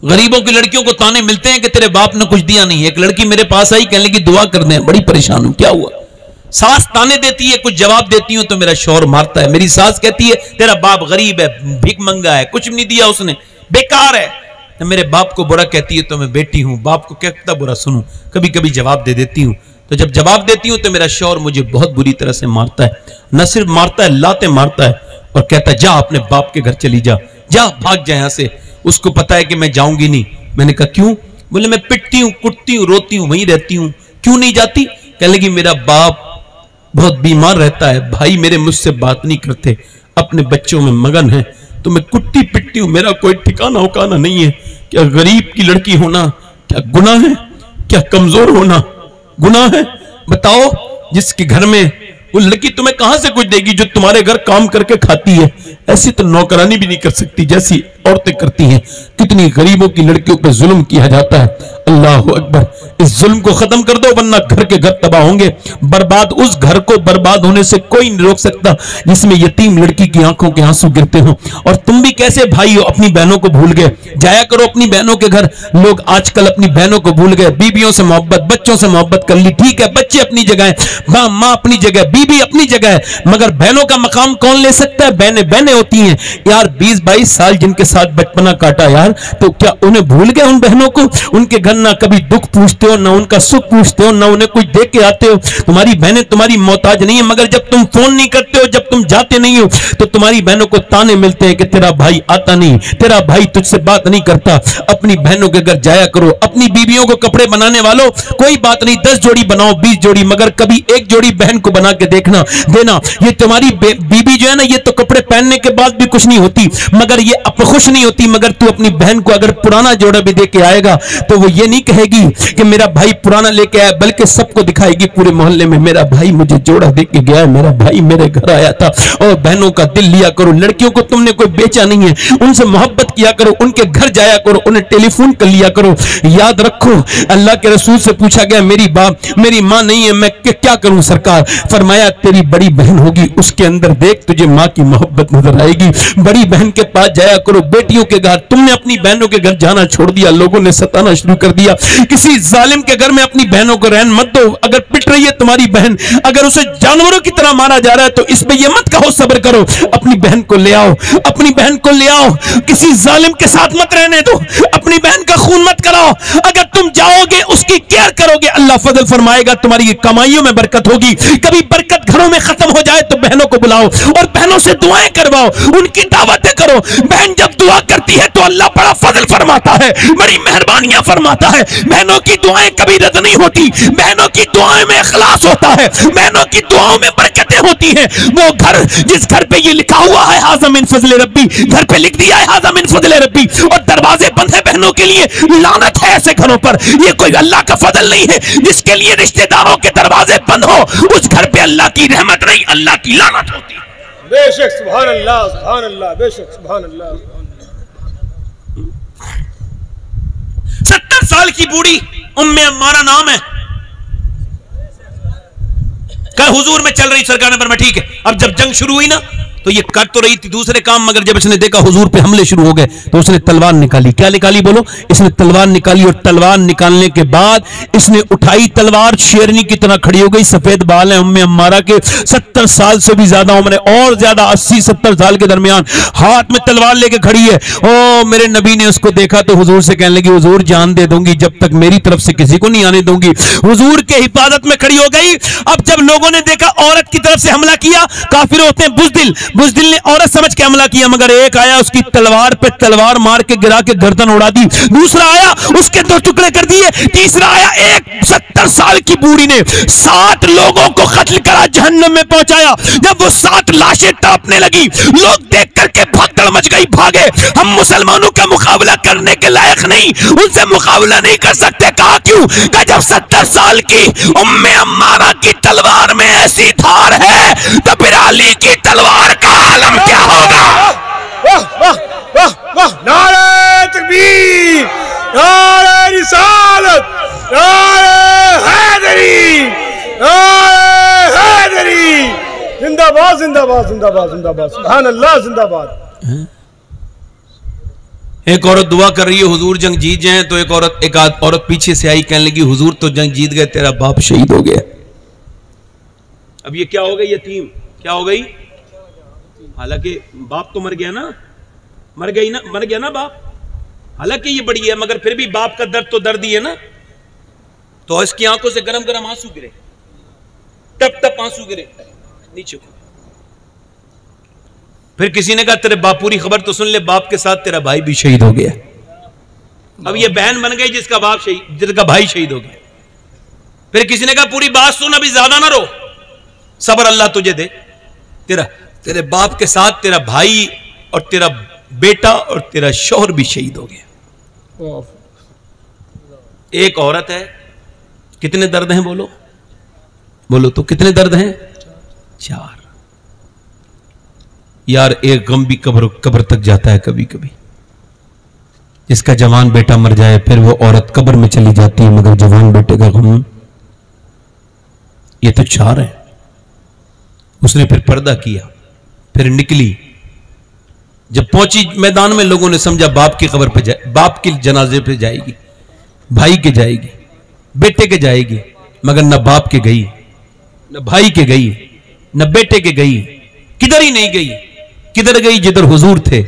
गरीबों की लड़कियों को ताने मिलते हैं कि तेरे बाप ने कुछ दिया नहीं। एक लड़की मेरे पास आई, कहने लगी दुआ कर दें, बड़ी परेशान हूं, क्या हुआ? सास ताने देती है, कुछ जवाब देती हूं तो मेरा शौहर मारता है। मेरी सास कहती है तेरा बाप गरीब है, भीख मंगा है, कुछ भी नहीं दिया उसने, बेकार है। तो मेरे बाप को बुरा कहती है तो मैं बेटी हूं, बाप को कितना बुरा सुनूं, कभी कभी जवाब दे देती हूं। तो जब जवाब देती हूं तो मेरा शौहर मुझे बहुत बुरी तरह से मारता है। न सिर्फ मारता है, लाते मारता है और कहता है जा अपने बाप के घर चली जा, जा भाग जा यहां से। उसको पता है कि मैं जाऊंगी नहीं। मैंने कहा क्यों? बोले मैं पिटती हूं, कुटती हूं, रोती हूं, वहीं रहती हूं। क्यों नहीं जाती? कहने लगी मेरा बाप बहुत बीमार रहता है, भाई मेरे मुझसे बात नहीं करते, अपने बच्चों में मगन है, तो मैं कुट्टी पिटती हूं, मेरा कोई ठिकाना उकाना नहीं है। क्या गरीब की लड़की होना क्या गुनाह है? क्या कमजोर होना गुनाह है? बताओ, जिसके घर में वो लड़की तुम्हें कहां से कुछ देगी जो तुम्हारे घर काम करके खाती है? ऐसी तो नौकरानी भी नहीं कर सकती जैसी औरतें करती हैं। कितनी गरीबों की लड़कियों पर जुल्म किया जाता है। अल्लाह अकबर, इस जुल्म को खत्म कर दो वरना घर के घर तबाह होंगे। बर्बाद, उस घर को बर्बाद होने से कोई नहीं रोक सकता जिसमें यतीम लड़की की आंखों के आंसू गिरते हो। और तुम भी कैसे भाई हो, अपनी बहनों को भूल गए। जाया करो अपनी बहनों के घर। लोग आजकल अपनी बहनों को भूल गए, बीबियों से मोहब्बत, बच्चों से मोहब्बत कर ली। ठीक है, बच्चे अपनी जगह है, माँ अपनी जगह, बीबी अपनी जगह है, मगर बहनों का मकाम कौन ले सकता है? बहनें बहनें होती हैं यार। 20-22 साल जिनके साथ बचपना काटा यार, तो क्या उन्हें भूल गए उन बहनों को? उनके घर ना कभी दुख पूछते हो, ना उनका सुख पूछते हो, ना उन्हें कुछ दे के आते हो। तुम्हारी बहनें तुम्हारी मोहताज नहीं है, मगर जब तुम फोन नहीं करते हो, जब तुम जाते नहीं हो, तो तुम्हारी बहनों को ताने मिलते हैं कि तेरा भाई आता नहीं, तेरा भाई तुझसे बात नहीं करता। अपनी बहनों के घर जाया करो। अपनी बीवियों को कपड़े बनाने वालों, कोई बात नहीं, 10 जोड़ी बनाओ, 20 जोड़ी, मगर कभी एक जोड़ी बहन को बना के देखना देना। ये तुम्हारी बीबी जो है ना, ये तो कपड़े पहनने के बाद भी कुछ नहीं होती, मगर ये अब खुश नहीं होती, मगर तू अपनी बहन को अगर पुराना जोड़ा भी दे के आएगा तो वो ये नहीं कहेगी कि मेरा भाई पुराना लेके आया, बल्कि सबको दिखाएगी पूरे मोहल्ले में, मेरा भाई मुझे जोड़ा दे के गया, मेरा भाई मेरे घर आया था। और बहनों का दिल लिया करो। लड़कियों को तुमने कोई बेचा नहीं है, उनसे मोहब्बत किया करो, उनके घर जाया करो, उन्हें टेलीफोन कर लिया करो। याद रखो, अल्लाह के रसूल से पूछा गया मेरी माँ नहीं है, मैं क्या करूं सरकार? फरमाया तेरी बड़ी बहन होगी, उसके अंदर देख तुझे माँ की मोहब्बत नजर आएगी। बड़ी बहन के पास जाया करो। बेटियों के घर, तुमने अपनी बहनों के घर जाना छोड़ दिया, लोगों ने सताना शुरू कर दिया। किसी जालिम के घर में अपनी बहनों को रहन मत दो। अगर पिट रही है तुम्हारी बहन, अगर उसे जानवरों की तरह मारा जा रहा है, तो इसमें यह मत कहो सब्र करो, अपनी बहन को ले आओ, अपनी बहन को ले आओ। किसी जालिम के साथ मत रहने दो, अपनी बहन का खून मत कराओ। अगर तुम जाओगे, उसकी केयर करोगे, अल्लाह फजल फरमाएगा, तुम्हारी कमाइयों में बरकत होगी। कभी बरकत घरों में खत्म हो जाए तो बहनों को बुलाओ और बहनों से दुआएं करवाओ, उनकी दावतें करो। बहन जब दुआ करती है तो अल्लाह बड़ा फजल फरमाता है, बड़ी मेहरबानियां फरमाता है। बहनों की दुआएं कभी रद्द नहीं होती, बहनों की दुआएं में इखलास होता है, बहनों की दुआओं में बरकतें होती हैं। वो घर, जिस घर पे ये लिखा हुआ है हाज़ा मिन फज़ल रब्बी, घर पे लिख दिया है हाज़ा मिन फज़ल रब्बी, और दरवाजे बंद है बहनों के लिए, लानत है ऐसे घरों पर। ये कोई अल्लाह का फजल नहीं है जिसके लिए रिश्तेदारों के दरवाजे बंद हो, उस घर पे अल्लाह की रहमत नहीं, अल्लाह की लानत होती है। बेशक, सुभान अल्लाह, सुभान अल्लाह, बेशक, सुभान अल्लाह। 70 साल की बूढ़ी उम्मे अम्मारा नाम है, कल हुजूर में चल रही सरकार ने फरमाया ठीक है। अब जब जंग शुरू हुई ना, तो ये कर तो रही थी दूसरे काम, मगर जब इसने देखा हुजूर पे हमले शुरू हो गए तो उसने तलवार निकाली। क्या निकाली बोलो? इसने तलवार निकाली, और तलवार निकालने के बाद इसने उठाई तलवार, शेरनी की तरह खड़ी हो गई। सफेद बाल है उम्मे अम्मारा के, 70 साल से भी ज्यादा उम्र है, और ज्यादा 80-70 साल के दरमियान, हाथ में तलवार लेके खड़ी है। ओ मेरे नबी ने उसको देखा तो हुजूर से कहने लगी हुजूर जान दे दूंगी, जब तक मेरी तरफ से किसी को नहीं आने दूंगी। हुजूर के हिफाजत में खड़ी हो गई। अब जब लोगों ने देखा औरत की तरफ से हमला किया, काफिर होते हैं बुज़दिल ने औरत समझ के हमला किया, मगर एक आया उसकी तलवार पे तलवार मार के गिरा के गर्दन उड़ा दी, दूसरा आया उसके 2 टुकड़े कर दिए, तीसरा आया एक 70 साल की बूढ़ी ने 60 लोगों को कत्ल करा, जहन्नम में पहुंचाया। जब वो 60 लाशें तड़पने लगी, लोग देख करके भगदड़ मच गई, भागे। हम मुसलमानों का मुकाबला करने के लायक नहीं, उनसे मुकाबला नहीं कर सकते। कहा क्यों? कि जब 70 साल की उम्मे अम्मारा की तलवार में ऐसी धार है, तो फिर अली की तलवार का आलम क्या होगा? वाह वाह वाह वाह, नारे तकबीर, नारे रिसालत, नारे हैदरी, नारे हैदरी, जिंदाबाद जिंदाबाद जिंदाबाद जिंदाबाद, सुभान अल्लाह, जिंदाबाद। एक औरत दुआ कर रही है हुजूर जंग जीत जाए, तो एक औरत पीछे से आई, कहने लगी हुजूर तो जंग जीत गए, तेरा बाप शहीद हो गया। अब ये क्या हो गई यतीम, क्या हो गई? हालांकि बाप तो मर गया ना, मर गया ना बाप, हालांकि ये बड़ी है मगर फिर भी बाप का दर्द तो दर्द ही है ना। तो इसकी आंखों से गरम गरम आंसू गिरे, टप टप आंसू गिरे नीचे को। फिर किसी ने कहा तेरे बाप, पूरी खबर तो सुन ले, बाप के साथ तेरा भाई भी शहीद हो गया। अब ये बहन बन गई जिसका भाई शहीद हो गया। फिर किसी ने कहा पूरी बात सुन, अभी ज्यादा ना रो, सब्र अल्लाह तुझे दे, तेरे बाप के साथ तेरा भाई और तेरा बेटा और तेरा शौहर भी शहीद हो गया। एक औरत है, कितने दर्द हैं बोलो तो कितने दर्द हैं? 4। यार एक गम भी कब्र तक जाता है कभी कभी। जिसका जवान बेटा मर जाए फिर वो औरत कब्र में चली जाती है, मगर जवान बेटे का गम, ये तो 4 है। उसने फिर पर्दा किया, फिर निकली, जब पहुंची मैदान में लोगों ने समझा बाप की कब्र पे बाप के जनाजे पे जाएगी, भाई के जाएगी, बेटे के जाएगी, मगर न बाप के गई, न भाई के गई, न बेटे के गई, किधर ही नहीं गई। किधर गई? जिधर हुजूर थे,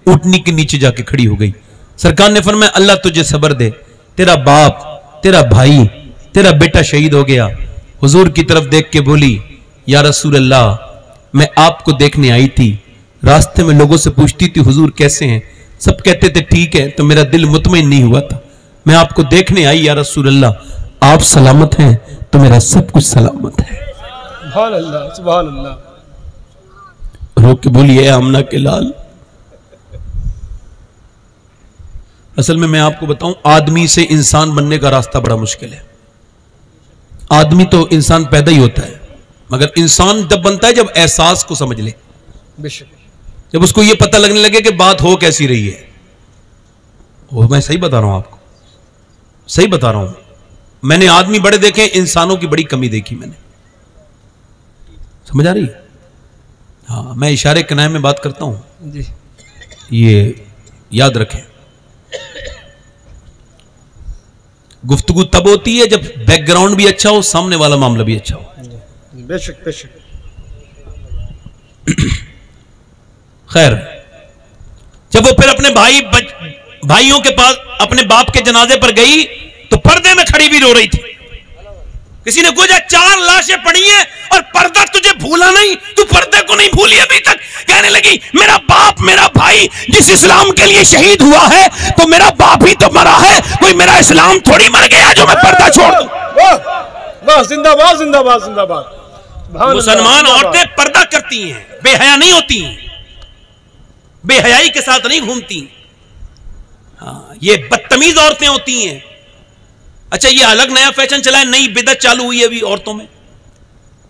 ऊंटनी के नीचे जाके खड़ी हो गई। सरकार ने फरमाया अल्लाह तुझे सब्र दे, तेरा बाप, तेरा भाई, तेरा बेटा शहीद हो गया। हुजूर की तरफ देख के बोली या रसूल अल्लाह, मैं आपको देखने आई थी, रास्ते में लोगों से पूछती थी हुजूर कैसे हैं, सब कहते थे ठीक है, तो मेरा दिल मुतमईन नहीं हुआ था, मैं आपको देखने आई या रसूल अल्लाह, आप सलामत हैं तो मेरा सब कुछ सलामत है। सुभान अल्लाह, सुभान अल्लाह। रोक के बोलिए आमना के लाल। असल में मैं आपको बताऊं, आदमी से इंसान बनने का रास्ता बड़ा मुश्किल है। आदमी तो इंसान पैदा ही होता है, मगर इंसान जब बनता है जब एहसास को समझ ले, जब उसको यह पता लगने लगे कि बात हो कैसी रही है। वो मैं सही बता रहा हूं आपको, सही बता रहा हूं। मैंने आदमी बड़े देखे, इंसानों की बड़ी कमी देखी मैंने। समझ आ रही है? हाँ, मैं इशारे किनारे में बात करता हूं जी, ये याद रखें। गुफ्तगू तब होती है जब बैकग्राउंड भी अच्छा हो, सामने वाला मामला भी अच्छा हो। बेशक बेशक। खैर, जब वो फिर अपने भाइयों के पास अपने बाप के जनाजे पर गई तो पर्दे में खड़ी भी रो रही थी। किसी ने पूछा 4 लाशें पड़ी हैं और पर्दा तुझे भूला नहीं, तू पर्दे को नहीं भूली अभी तक। कहने लगी मेरा बाप, मेरा भाई जिस इस्लाम के लिए शहीद हुआ है तो मेरा बाप ही तो मरा है, कोई मेरा इस्लाम थोड़ी मर गया जो मैं पर्दा छोड़ दूं। वाह, जिंदाबाद जिंदाबाद जिंदाबाद। मुसलमान औरतें पर्दा करती हैं, बेहया नहीं होती, बेहयाई के साथ नहीं घूमती। हाँ, ये बदतमीज औरतें होती हैं। अच्छा, ये अलग नया फैशन चला है, नई बिदअत चालू हुई है अभी औरतों में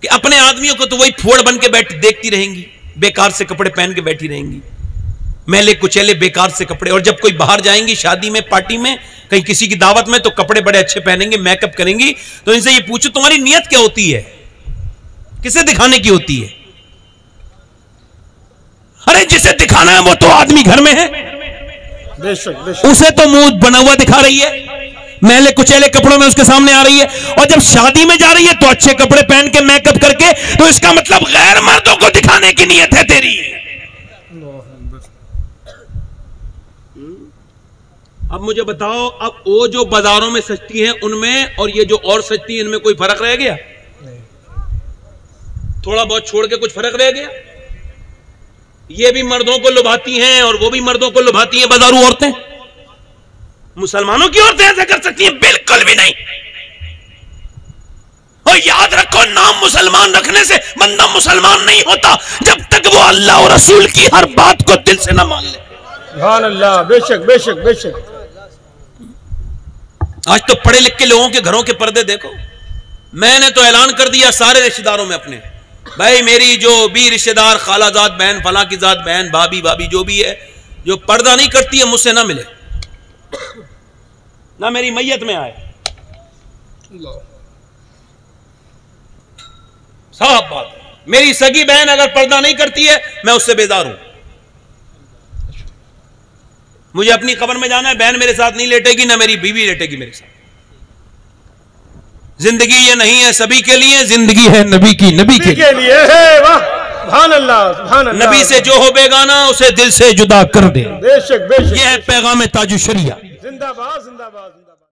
कि अपने आदमियों को तो वही फोड़ बन के देखती रहेंगी, बेकार से कपड़े पहन के बैठी रहेंगी, मैले कुचैले बेकार से कपड़े। और जब कोई बाहर जाएंगी शादी में, पार्टी में, कहीं किसी की दावत में, तो कपड़े बड़े अच्छे पहनेंगे, मेकअप करेंगी। तो इनसे ये पूछो तुम्हारी नियत क्या होती है, किसे दिखाने की होती है? अरे जिसे दिखाना है वो तो आदमी घर में है, बेशक बेशक। उसे तो मुंह बना हुआ दिखा रही है, मैले कुचैले कपड़ों में उसके सामने आ रही है। और जब शादी में जा रही है तो अच्छे कपड़े पहन के, मेकअप करके, तो इसका मतलब गैर मर्दों को दिखाने की नियत है तेरी। अब मुझे बताओ, अब वो जो बाजारों में सजती हैं उनमें और ये जो और सजती हैं इनमें कोई फर्क रह गया? थोड़ा बहुत छोड़ के कुछ फर्क रह गया? ये भी मर्दों को लुभाती हैं और वो भी मर्दों को लुभाती हैं बाजारू औरतें। मुसलमानों की औरतें ऐसा कर सकती हैं? बिल्कुल भी नहीं। और याद रखो, नाम मुसलमान रखने से बंदा मुसलमान नहीं होता जब तक वो अल्लाह और रसूल की हर बात को दिल से ना मान ले। सुभान अल्लाह, बेशक बेशक बेशक। आज तो पढ़े लिख के लोगों के घरों के पर्दे देखो। मैंने तो ऐलान कर दिया सारे रिश्तेदारों में अपने, भाई मेरी जो भी रिश्तेदार, खालाजाद बहन, फला की जात बहन, भाभी जो भी है, जो पर्दा नहीं करती है मुझसे ना मिले, ना मेरी मैयत में आए। साफ बात है, मेरी सगी बहन अगर पर्दा नहीं करती है मैं उससे बेजार हूं। मुझे अपनी कब्र में जाना है, बहन मेरे साथ नहीं लेटेगी, ना मेरी बीवी लेटेगी मेरे साथ। जिंदगी ये नहीं है सभी के लिए, जिंदगी है नबी की, नबी के लिए है। वाह, सुभान अल्लाह, सुभान अल्लाह। नबी से जो हो बेगाना उसे दिल से जुदा कर दे। बेशक बेशक। यह है पैगाम ताजु शरिया। जिंदाबाद जिंदाबाद।